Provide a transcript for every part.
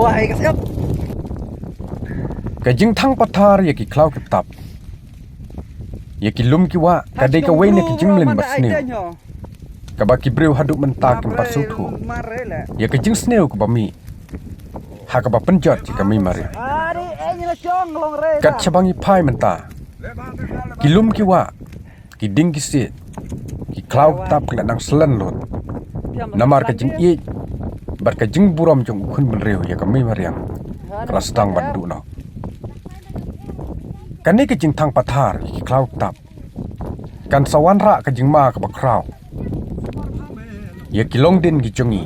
ai cái siap cái jing thang pathar ya ki klau kitab ya ki lum ki wa ka dei ka wei ne ki jing len bas ne ka ba ki breu hadu mentak ki pasu thu ya ka jing sneu ko ba mi ha ka ba penjot ki ka mi mari kat chabangi phai menta ki lum ki wa ki ding ki se ki klau tap ki nang slan lot namar ka jing i bar ka jing buram jong khun ben reu ya ka mi mariang rastang bandu no kan ni ke jing thang pathar ki klau tap kan sawan ra ka jing ma ka ba krau ye ki long din ki chungi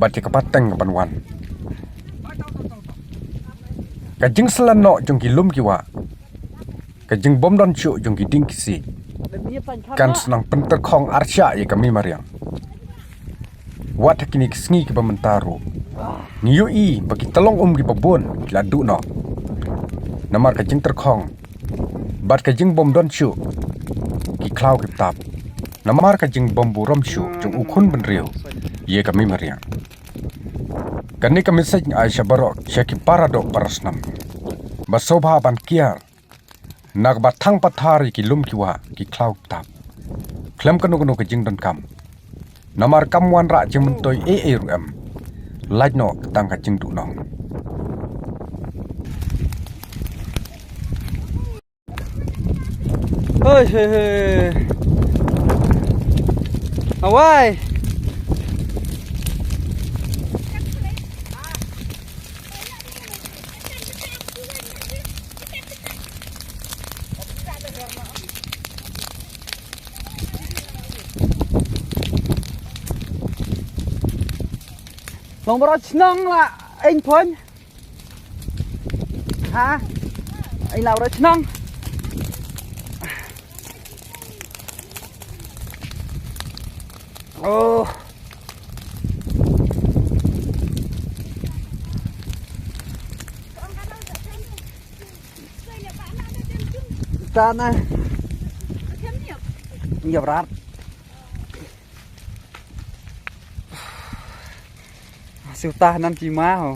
bat ka pateng ban wan ka jing slan no jong ki lum ki wa ka jing bom don chu jong ki ding ki si kan senang penter khong arsya ye ka mi mariang wat kini sngi ki ba mentaro niu i bagi telong ki babon ki la du no namar ka jing terkhong bat ka jing bom don chu ki klau ki tap namar ka jing bom bu rom chu jong ukhun ben riu ye ka mi mariang kan ni ka message ai shabarok shaki parado parasnam basobha ban kiar nak bat thang pathari ki lum ki wa ki klau tap klem kanu kanu ka jing don kam namar kam wan ra jing toy e ru em laj no tang ka jing du nong ôi awai lòng bò nong là anh phun hả anh làm rồi nong oh ta này nhiều rát siêu ta năm chi má hả?